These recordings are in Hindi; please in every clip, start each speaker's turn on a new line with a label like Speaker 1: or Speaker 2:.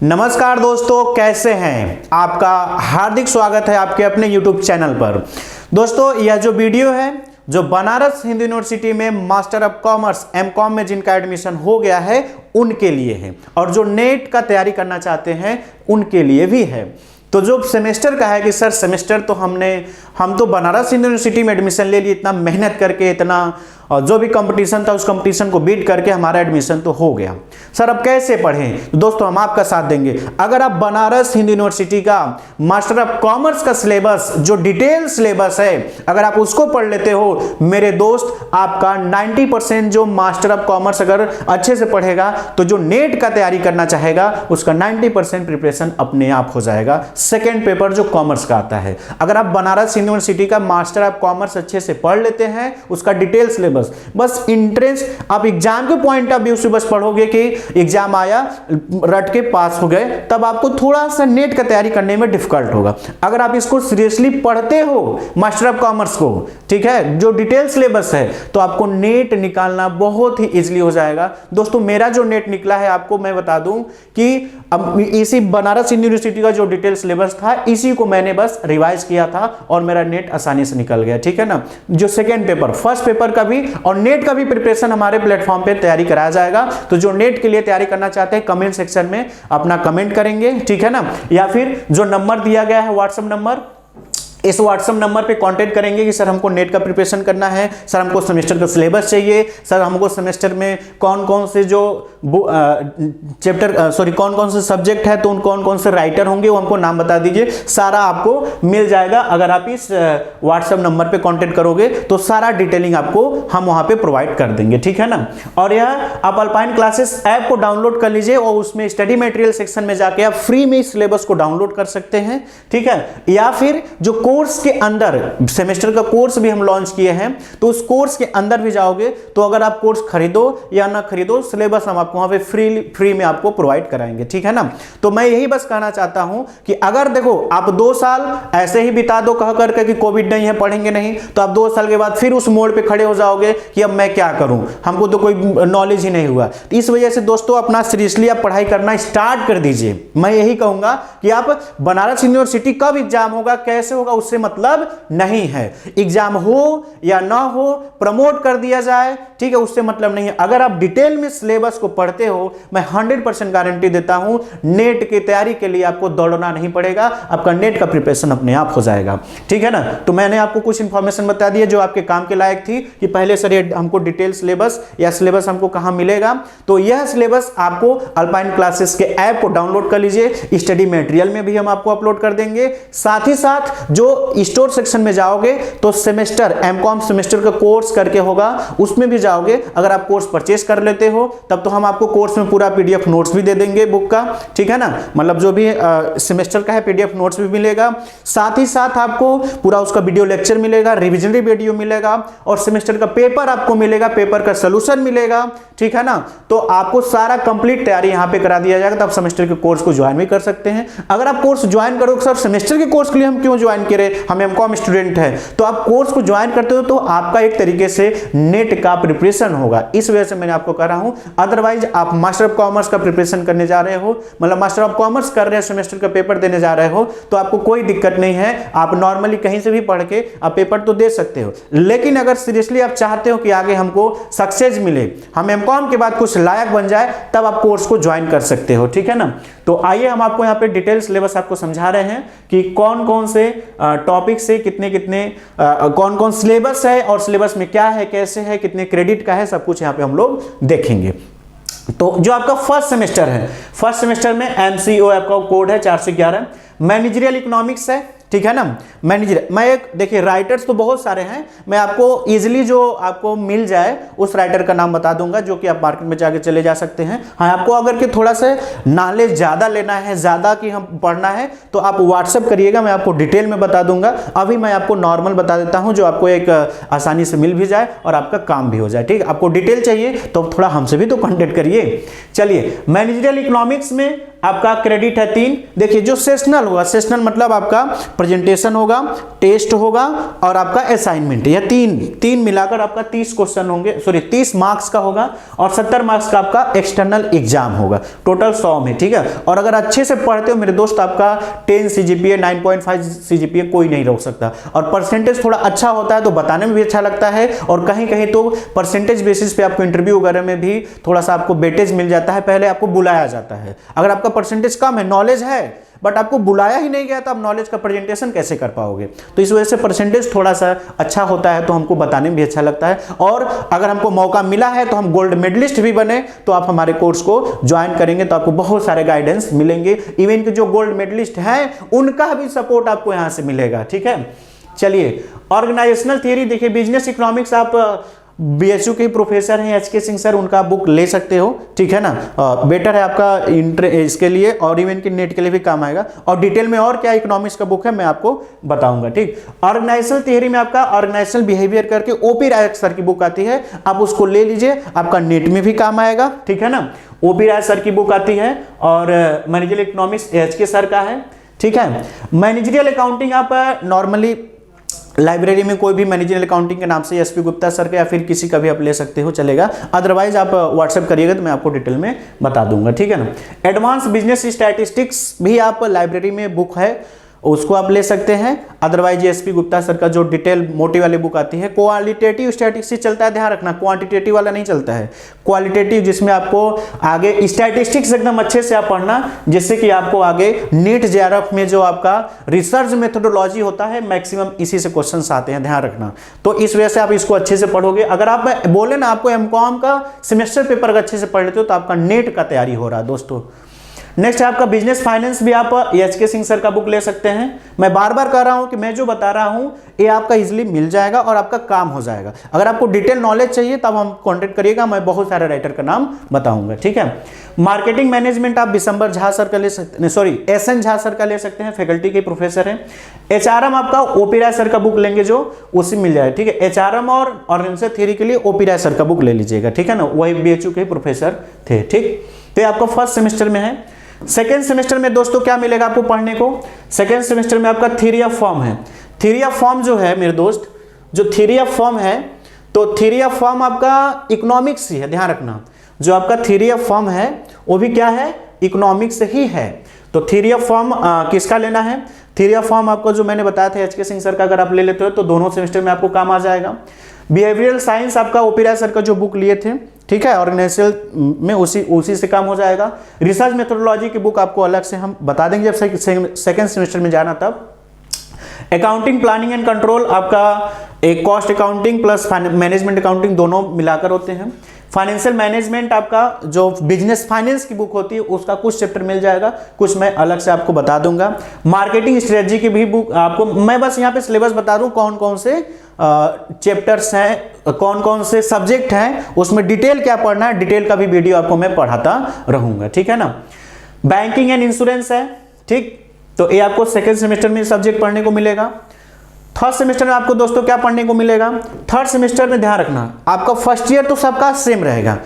Speaker 1: नमस्कार दोस्तों, कैसे हैं? आपका हार्दिक स्वागत है आपके अपने YouTube चैनल पर। दोस्तों, यह जो वीडियो है जो बनारस हिंदू यूनिवर्सिटी में मास्टर ऑफ कॉमर्स एमकॉम में जिनका एडमिशन हो गया है उनके लिए है, और जो नेट का तैयारी करना चाहते हैं उनके लिए भी है। तो जो सेमेस्टर का है कि सर सेमेस्टर तो हम तो बनारस हिंदू यूनिवर्सिटी में एडमिशन ले लिए, इतना मेहनत करके, इतना जो भी कंपटीशन था उस कंपटीशन को बीट करके हमारा एडमिशन तो हो गया, सर अब कैसे पढ़ें? तो दोस्तों हम आपका साथ देंगे। अगर आप बनारस हिंदू यूनिवर्सिटी का मास्टर ऑफ कॉमर्स का सिलेबस जो डिटेल सिलेबस है अगर आप उसको पढ़ लेते हो मेरे दोस्त, आपका 90% जो मास्टर ऑफ कॉमर्स अगर अच्छे से पढ़ेगा तो जो नेट का तैयारी करना चाहेगा उसका 90% प्रिपरेशन अपने आप हो जाएगा। सेकेंड पेपर जो कॉमर्स का आता है, अगर आप बनारस यूनिवर्सिटी का मास्टर ऑफ कॉमर्स अच्छे से पढ़ लेते हैं उसका डिटेल सिलेबस, बस इंट्रेंस आप एग्जाम के पॉइंट ऑफ व्यू से बस पढ़ोगे कि एग्जाम आया रट के पास हो गए, तब आपको थोड़ा सा नेट का तैयारी करने में डिफिकल्ट होगा। अगर आप इसको सीरियसली पढ़ते हो मास्टर ऑफ कॉमर्स को, ठीक है, जो डिटेल सिलेबस है, तो आपको नेट निकालना बहुत ही इजीली हो जाएगा। दोस्तों मेरा जो नेट निकला है आपको मैं बता दूं कि अब इसी बनारस यूनिवर्सिटी का जो डिटेल सिलेबस था इसी को मैंने बस रिवाइज किया था और मेरा नेट आसानी से निकल गया, ठीक है ना। जो सेकेंड पेपर, फर्स्ट पेपर का भी और नेट का भी प्रिपरेशन हमारे प्लेटफॉर्म पे तैयारी कराया जाएगा। तो जो नेट के लिए तैयारी करना चाहते हैं कमेंट सेक्शन में अपना कमेंट करेंगे, ठीक है ना, या फिर जो नंबर दिया गया है व्हाट्सएप नंबर, इस व्हाट्सएप नंबर पे कांटेक्ट करेंगे कि सर हमको नेट का प्रिपरेशन करना है, सर हमको सेमेस्टर का सिलेबस चाहिए, सर हमको सेमेस्टर में कौन कौन से जो कौन कौन से सब्जेक्ट है, तो उन कौन कौन से राइटर होंगे वो हमको नाम बता दीजिए, सारा आपको मिल जाएगा। अगर आप इस व्हाट्सएप नंबर पे कांटेक्ट करोगे तो सारा डिटेलिंग आपको हम वहां पे प्रोवाइड कर देंगे, ठीक है ना। और यह आप अल्पाइन क्लासेस ऐप को डाउनलोड कर लीजिए और उसमें स्टडी मटेरियल सेक्शन में जाके आप फ्री में सिलेबस को डाउनलोड कर सकते हैं, ठीक है। या फिर जो कोर्स के अंदर सेमेस्टर का कोर्स भी हम लॉन्च किए हैं, तो उस कोर्स के अंदर भी जाओगे तो अगर आप कोर्स खरीदो या ना खरीदो, सिलेबस हम आपको वहां पे फ्री में आपको प्रोवाइड कराएंगे, ठीक है ना। तो मैं यही बस कहना चाहता हूं कि अगर देखो आप 2 साल ऐसे ही बिता दो कह करके कि कोविड नहीं है पढ़ेंगे नहीं, तो आप 2 साल के बाद फिर उस मोड़ पे खड़े हो जाओगे कि अब मैं क्या करूं, हमको तो कोई नॉलेज ही नहीं हुआ। तो इस वजह से दोस्तों अपना सीरियसली आप पढ़ाई करना स्टार्ट कर दीजिए। मैं यही कहूंगा कि आप बनारस यूनिवर्सिटी कब एग्जाम होगा, कैसे होगा, उससे मतलब नहीं है। एग्जाम हो या ना हो, प्रमोट कर दिया जाए, ठीक है, उससे मतलब नहीं है। अगर आप डिटेल में सिलेबस को पढ़ते हो, मैं 100% गारंटी देता हूं नेट की तैयारी के लिए आपको दौड़ना नहीं पड़ेगा, आपका नेट का प्रिपरेशन अपने आप हो जाएगा, ठीक है ना। तो मैंने आपको कुछ इंफॉर्मेशन बता दी है जो आपके काम के लायक थी कि पहले सर ये हमको डिटेल सिलेबस या सिलेबस हमको कहां मिलेगा। तो यह सिलेबस आपको अल्पाइन क्लासेस के ऐप को डाउनलोड कर लीजिए, स्टडी मटेरियल में भी हम आपको अपलोड कर देंगे। साथ ही साथ जो स्टोर सेक्शन में जाओगे तो सेमेस्टर एमकॉम सेमेस्टर का कोर्स करके होगा, उसमें भी जाओगे। अगर आप कोर्स परचेस कर लेते हो तब तो हम आपको कोर्स में पूरा पीडीएफ नोट्स भी दे देंगे बुक का, ठीक है ना, मतलब जो भी सेमेस्टर का है पीडीएफ नोट्स भी मिलेगा। साथ ही साथ आपको पूरा उसका वीडियो लेक्चर मिलेगा, रिविजनरी वीडियो मिलेगा और सेमेस्टर का पेपर आपको मिलेगा, पेपर का सोल्यूशन मिलेगा, ठीक है ना। तो आपको सारा कंप्लीट तैयारी यहां पे करा दिया जाएगा, तो आप सेमेस्टर के कोर्स को ज्वाइन भी कर सकते हैं। अगर आप कोर्स ज्वाइन करोगे सर सेमेस्टर के कोर्स के लिए हम क्यों ज्वाइन करें, हम एमकॉम स्टूडेंट है, तो आप कोर्स को ज्वाइन करते हो तो आपका एक तरीके से नेट का प्रिपरेशन होगा, इस वजह से मैंने आपको कह रहा हूं। अदरवाइज आप मास्टर ऑफ कॉमर्स का प्रिपरेशन करने जा रहे हो, मतलब मास्टर ऑफ कॉमर्स कर रहे हो, सेमेस्टर का पेपर देने जा रहे हो, तो आपको कोई दिक्कत नहीं है, आप नॉर्मली कहीं से भी पढ़ के आप पेपर तो दे सकते हो। लेकिन अगर सीरियसली आप चाहते हो कि आगे हमको सक्सेस मिले, हम एमकॉम के बाद कुछ लायक बन जाए, तब आप कोर्स को ज्वाइन कर सकते हो, ठीक है ना। तो आइए हम आपको यहाँ पे डिटेल सिलेबस आपको समझा रहे हैं कि कौन कौन से टॉपिक से कितने कौन कौन सिलेबस है और सिलेबस में क्या है, कैसे है, कितने क्रेडिट का है, सब कुछ यहाँ पे हम लोग देखेंगे। तो जो आपका फर्स्ट सेमेस्टर है, फर्स्ट सेमेस्टर में एमसीओ आपका कोड है 411, मैनेजरियल इकोनॉमिक्स है, ठीक है ना। मैनेजर मैं एक देखिए राइटर्स तो बहुत सारे हैं, मैं आपको इजीली जो आपको मिल जाए उस राइटर का नाम बता दूंगा जो कि आप मार्केट में जाके चले जा सकते हैं। हाँ, आपको अगर कि थोड़ा सा नॉलेज ज़्यादा लेना है, ज़्यादा कि हम पढ़ना है, तो आप व्हाट्सअप करिएगा, मैं आपको डिटेल में बता दूंगा। अभी मैं आपको नॉर्मल बता देता हूँ जो आपको एक आसानी से मिल भी जाए और आपका काम भी हो जाए, ठीक। आपको डिटेल चाहिए तो थोड़ा हमसे भी तो कॉन्टेक्ट करिए। चलिए, मैनेजरियल इकोनॉमिक्स में आपका क्रेडिट है 3। देखिए जो सेशनल होगा, सेशनल मतलब आपका प्रेजेंटेशन होगा, टेस्ट होगा और आपका असाइनमेंट। यह तीन मिलाकर आपका 30 क्वेश्चन होंगे, सॉरी 30 मार्क्स का होगा और 70 मार्क्स का आपका एक्सटर्नल एग्जाम होगा, टोटल 100 में, ठीक है। और अगर अच्छे से पढ़ते हो मेरे दोस्त, आपका 10 CGPA 9.5 CGPA कोई नहीं रोक सकता। और परसेंटेज थोड़ा अच्छा होता है तो बताने में भी अच्छा लगता है, और कहीं कहीं तो परसेंटेज बेसिस पे आपको इंटरव्यू वगैरह में भी थोड़ा सा आपको वेटेज मिल जाता है, पहले आपको बुलाया जाता है। अगर आपका परसेंटेज कम है, नॉलेज है बट आपको बुलाया ही नहीं गया, तो आप नॉलेज का प्रेजेंटेशन कैसे कर पाओगे। तो इस वजह से परसेंटेज थोड़ा सा अच्छा होता है तो हमको बताने में भी अच्छा लगता है। और अगर हमको मौका मिला है तो हम गोल्ड मेडलिस्ट भी बने, तो आप हमारे कोर्स को ज्वाइन करेंगे तो आपको बहुत सारे गाइडेंस मिलेंगे। इवन के जो गोल्ड मेडलिस्ट हैं उनका भी सपोर्ट आपको यहाँ से मिलेगा, ठीक है। चलिए, ऑर्गेनाइजेशनल थियरी देखिए, बिजनेस इकोनॉमिक्स आप BSU के प्रोफेसर हैं HK सिंह सर, उनका बुक ले सकते हो, ठीक है ना। बेटर है आपका इसके लिए, और इवन के नेट के लिए भी काम आएगा। और डिटेल में और क्या इकोनॉमिक्स का बुक है मैं आपको बताऊंगा, ठीक। ऑर्गेनाइजेशनल थियरी में आपका ऑर्गेनाइजेशनल बिहेवियर करके OP राय सर की बुक आती है, आप उसको ले लीजिए, आपका नेट में भी काम आएगा, ठीक है ना। OP राय सर की बुक आती है, और मैनेजरियल इकोनॉमिक्स HK सर का है, ठीक है। मैनेजरियल अकाउंटिंग आप नॉर्मली लाइब्रेरी में कोई भी मैनेजरियल अकाउंटिंग के नाम से SP गुप्ता सर का या फिर किसी का भी आप ले सकते हो, चलेगा। अदरवाइज आप व्हाट्सएप करिएगा तो मैं आपको डिटेल में बता दूंगा, ठीक है ना। एडवांस बिजनेस स्टैटिस्टिक्स भी आप लाइब्रेरी में बुक है, उसको आप ले सकते हैं। अदरवाइज SP गुप्ता सर का जो डिटेल मोटी वाली बुक आती है, क्वालिटेटिव स्टैटिस्टिक्स चलता है, ध्यान रखना, क्वांटिटेटिव वाला नहीं चलता है, क्वालिटेटिव, जिसमें आपको आगे स्टैटिस्टिक्स एकदम अच्छे से आप पढ़ना, जिससे कि आपको आगे नीट JRF में जो आपका रिसर्च मेथोडोलॉजी होता है मैक्सिमम इसी से क्वेश्चंस आते हैं, ध्यान रखना। तो इस वजह से आप इसको अच्छे से पढ़ोगे। अगर आप बोले ना आपको MCOM का सेमेस्टर पेपर अच्छे से पढ़ लेते हो तो आपका नेट का तैयारी हो रहा है दोस्तों। नेक्स्ट है आपका बिजनेस फाइनेंस भी आप HK सिंह सर का बुक ले सकते हैं। मैं बार बार कह रहा हूं कि मैं जो बता रहा हूं ये आपका इजीली मिल जाएगा और आपका काम हो जाएगा। अगर आपको डिटेल नॉलेज चाहिए तब हम कांटेक्ट करिएगा, मैं बहुत सारे राइटर का नाम बताऊंगा, ठीक है। मार्केटिंग मैनेजमेंट आप बिशंबर झा सर का ले सकते हैं, सॉरी SN झा सर का ले सकते हैं, फैकल्टी के प्रोफेसर हैं। HRM आपका OP राय सर का बुक लेंगे जो उसी मिल जाएगा, ठीक है। HRM और ऑर्गेनाइजेशनल थ्योरी के लिए OP राय सर का बुक ले लीजिएगा, ठीक है ना, वही BHU के प्रोफेसर थे, ठीक। तो ये आपका फर्स्ट सेमेस्टर में है। सेकेंड सेमेस्टर में दोस्तों क्या मिलेगा आपको पढ़ने को, सेकेंड सेमेस्टर में आपका थ्योरी ऑफ फॉर्म है। थ्योरी ऑफ फॉर्म जो है मेरे दोस्त, जो थ्योरी ऑफ फॉर्म है, तो थ्योरी ऑफ फॉर्म आपका इकोनॉमिक्स ही है, ध्यान रखना। जो आपका थ्योरी ऑफ फॉर्म है वो भी क्या है, इकोनॉमिक्स ही है। तो थ्योरी ऑफ फॉर्म किसका लेना है, थ्योरी ऑफ फॉर्म आपको जो मैंने बताया था HK सिंह सर का, अगर आप ले लेते हो तो दोनों सेमेस्टर में आपको काम आ जाएगा। बिहेवियरल साइंस आपका OP राय सर का जो बुक लिए थे, ठीक है, ऑर्गेनाइजेशनल में उसी से काम हो जाएगा। रिसर्च मेथोडोलॉजी की बुक आपको अलग से हम बता देंगे जब सेकेंड सेमेस्टर में जाना तब। अकाउंटिंग प्लानिंग एंड कंट्रोल आपका एक cost accounting plus management accounting दोनों मिलाकर होते हैं। फाइनेंशियल मैनेजमेंट आपका जो बिजनेस फाइनेंस की बुक होती है उसका कुछ चैप्टर मिल जाएगा, कुछ मैं अलग से आपको बता दूंगा। मार्केटिंग स्ट्रेटजी की भी बुक आपको मैं बस यहाँ पे सिलेबस बता दूं, कौन कौन से चैप्टर्स हैं, कौन कौन से सब्जेक्ट हैं, उसमें डिटेल क्या पढ़ना है, डिटेल का भी वीडियो आपको मैं पढ़ाता रहूंगा, ठीक है ना। बैंकिंग एंड इंश्योरेंस है, ठीक, तो ये आपको सेकेंड सेमेस्टर में सब्जेक्ट पढ़ने को मिलेगा। थर्ड सेमेस्टर में आपको दोस्तों क्या पढ़ने को मिलेगा, थर्ड सेमेस्टर में ध्यान रखना आपका फर्स्ट ईयर तो सबका सेम रहेगा,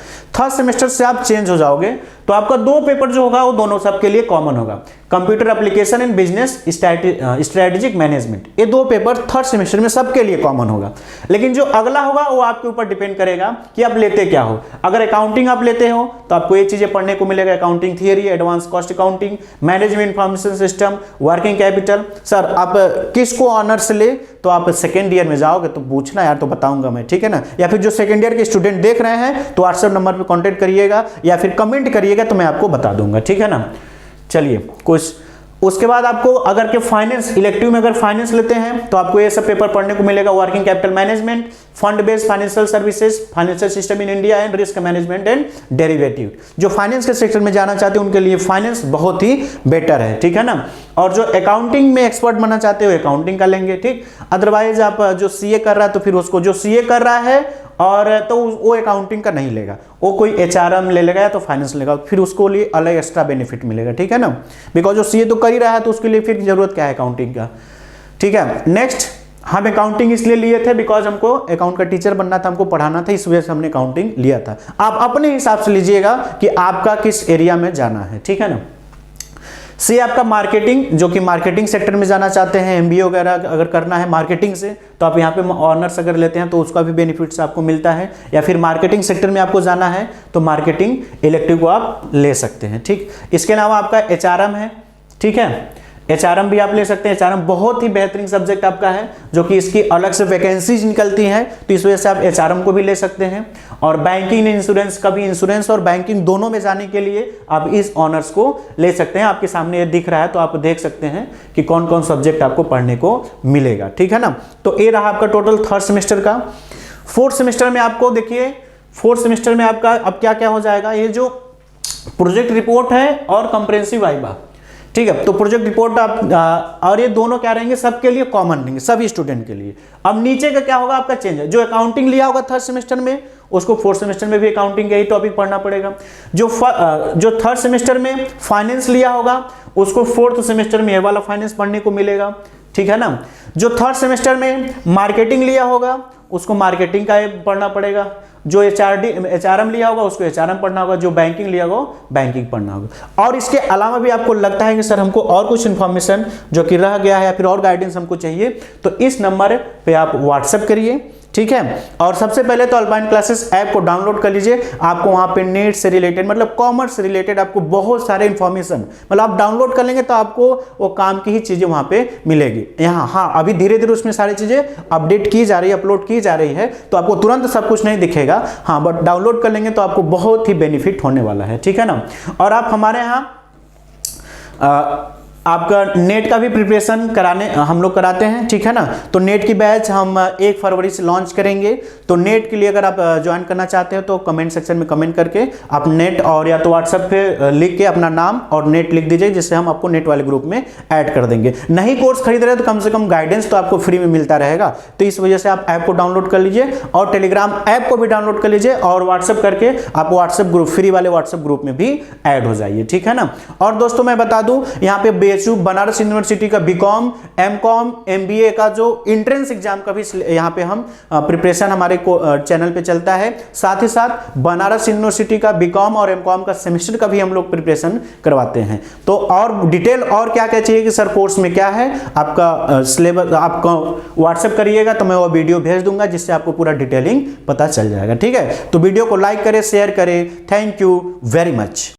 Speaker 1: थर्ड सेमेस्टर से आप चेंज हो जाओगे तो आपका 2 पेपर जो होगा वो दोनों सबके लिए कॉमन होगा, computer application and business strategic management. ये 2 पेपर थर्ड सेमेस्टर में सबके लिए कॉमन होगा। लेकिन जो अगला होगा वो आपके ऊपर डिपेंड करेगा कि आप लेते क्या हो। अगर अकाउंटिंग आप लेते हो तो आपको ये चीजें पढ़ने को मिलेगा, accounting theory, advance cost accounting, management information system, working capital. Sir आप किसको ऑनर्स ले, तो आप सेकेंड ईयर में जाओगे तो पूछना यार, तो बताऊंगा मैं, ठीक है ना। या फिर जो सेकेंड ईयर के स्टूडेंट देख रहे हैं तो व्हाट्सएप नंबर पे कांटेक्ट करिएगा या फिर कमेंट करिएगा तो मैं आपको बता दूंगा, ठीक है ना। चलिए कुछ उसके बाद आपको अगर के फाइनेंस इलेक्टिव में अगर फाइनेंस लेते हैं तो आपको ये सब पेपर पढ़ने को मिलेगा, working capital management, fund based financial services, financial system in India and risk management and derivative. जो फाइनेंस के सेक्टर में जाना चाहते हैं उनके लिए फाइनेंस बहुत ही बेटर है, ठीक है ना। और जो अकाउंटिंग में एक्सपर्ट बनना चाहते हो अकाउंटिंग का लेंगे, ठीक। अदरवाइज आप जो CA कर रहा है तो फिर उसको जो CA कर रहा है और तो वो अकाउंटिंग का नहीं लेगा, वो कोई HRM ले लेगा या तो फाइनेंस लेगा, फिर उसको लिए अलग एक्स्ट्रा बेनिफिट मिलेगा, ठीक है ना। बिकॉज जो CA तो कर ही रहा है तो उसके लिए फिर जरूरत क्या है अकाउंटिंग का, ठीक है। नेक्स्ट हम अकाउंटिंग इसलिए लिए थे बिकॉज हमको अकाउंट का टीचर बनना था, हमको पढ़ाना था, इस वजह से हमने अकाउंटिंग लिया था। आप अपने हिसाब से लीजिएगा कि आपका किस एरिया में जाना है, ठीक है ना। सी आपका मार्केटिंग, जो कि मार्केटिंग सेक्टर में जाना चाहते हैं, एमबीए वगैरह अगर करना है मार्केटिंग से, तो आप यहाँ पे ऑनर्स अगर लेते हैं तो उसका भी बेनिफिट्स आपको मिलता है। या फिर मार्केटिंग सेक्टर में आपको जाना है तो मार्केटिंग इलेक्टिव को आप ले सकते हैं, ठीक। इसके अलावा आपका एचआरएम है, ठीक है, एचआरएम भी आप ले सकते हैं। एचआरएम बहुत ही बेहतरीन सब्जेक्ट आपका है, जो कि इसकी अलग से वैकेंसीज निकलती हैं, तो इस वजह से आप एचआरएम को भी ले सकते हैं। और बैंकिंग इंश्योरेंस का भी, इंश्योरेंस और बैंकिंग दोनों में जाने के लिए आप इस ऑनर्स को ले सकते हैं। आपके सामने ये दिख रहा है तो आप देख सकते हैं कि कौन कौन सब्जेक्ट आपको पढ़ने को मिलेगा, ठीक है ना। तो ये रहा आपका टोटल थर्ड सेमेस्टर का। फोर्थ सेमेस्टर में आपको देखिए, फोर्थ सेमेस्टर में आपका अब क्या क्या हो जाएगा, ये जो प्रोजेक्ट रिपोर्ट है और कंप्रेहेंसिव वाइवा, ठीक है। तो प्रोजेक्ट रिपोर्ट आप और ये दोनों क्या रहेंगे, सबके लिए कॉमन रहेंगे, सभी स्टूडेंट के लिए। अब नीचे का क्या होगा आपका चेंज है, जो अकाउंटिंग लिया होगा थर्ड सेमेस्टर में, उसको फोर्थ सेमेस्टर में भी अकाउंटिंग का ही टॉपिक पढ़ना पड़ेगा। जो थर्ड सेमेस्टर में फाइनेंस लिया होगा, उसको फोर्थ सेमेस्टर में ये वाला फाइनेंस पढ़ने को मिलेगा, ठीक है ना। जो थर्ड सेमेस्टर में मार्केटिंग लिया होगा, उसको मार्केटिंग का पढ़ना पड़ेगा। जो एचआरएम लिया होगा, उसको एचआरएम पढ़ना होगा। जो बैंकिंग लिया होगा, बैंकिंग पढ़ना होगा। और इसके अलावा भी आपको लगता है कि सर हमको और कुछ इन्फॉर्मेशन जो कि रह गया है या फिर और गाइडेंस हमको चाहिए, तो इस नंबर पे आप व्हाट्सएप करिए, ठीक है। और सबसे पहले तो अल्पाइन क्लासेस ऐप को डाउनलोड कर लीजिए। आपको वहां पे नेट से रिलेटेड, मतलब कॉमर्स से रिलेटेड आपको बहुत सारे इंफॉर्मेशन, मतलब आप डाउनलोड कर लेंगे तो आपको वो काम की ही चीजें वहां पे मिलेगी। यहाँ हाँ, अभी धीरे धीरे उसमें सारी चीजें अपडेट की जा रही है, अपलोड की जा रही है, तो आपको तुरंत सब कुछ नहीं दिखेगा, हाँ, बट डाउनलोड कर लेंगे तो आपको बहुत ही बेनिफिट होने वाला है, ठीक है ना। और आप हमारे यहाँ आपका नेट का भी प्रिपरेशन कराने हम लोग कराते हैं, ठीक है ना। तो नेट की बैच हम 1 फरवरी से लॉन्च करेंगे। तो नेट के लिए अगर आप ज्वाइन करना चाहते हो तो कमेंट सेक्शन में कमेंट करके आप नेट, और या तो व्हाट्सएप पे लिख के अपना नाम और नेट लिख दीजिए, जिससे हम आपको नेट वाले ग्रुप में ऐड कर देंगे। नहीं कोर्स खरीद रहे तो कम से कम गाइडेंस तो आपको फ्री में मिलता रहेगा। तो इस वजह से आप ऐप को डाउनलोड कर लीजिए और टेलीग्राम ऐप को भी डाउनलोड कर लीजिए, और व्हाट्सएप करके आप व्हाट्सएप ग्रुप, फ्री वाले व्हाट्सएप ग्रुप में भी ऐड हो जाइए, ठीक है ना। और दोस्तों मैं बता दूं, यहाँ पे BHU बनारस यूनिवर्सिटी का बीकॉम, एमकॉम, MBA का जो एंट्रेंस एग्जाम का भी यहाँ पे हम प्रिपरेशन हमारे चैनल पे चलता है। साथ ही साथ बनारस यूनिवर्सिटी का बीकॉम और एमकॉम का सेमेस्टर का भी हम लोग प्रिपरेशन करवाते हैं। तो और डिटेल और क्या क्या चाहिए कि सर कोर्स में क्या है, आपका सिलेबस आपको व्हाट्सएप करिएगा तो मैं वो वीडियो भेज दूंगा, जिससे आपको पूरा डिटेलिंग पता चल जाएगा, ठीक है। तो वीडियो को लाइक करें, शेयर करें। Thank you very much.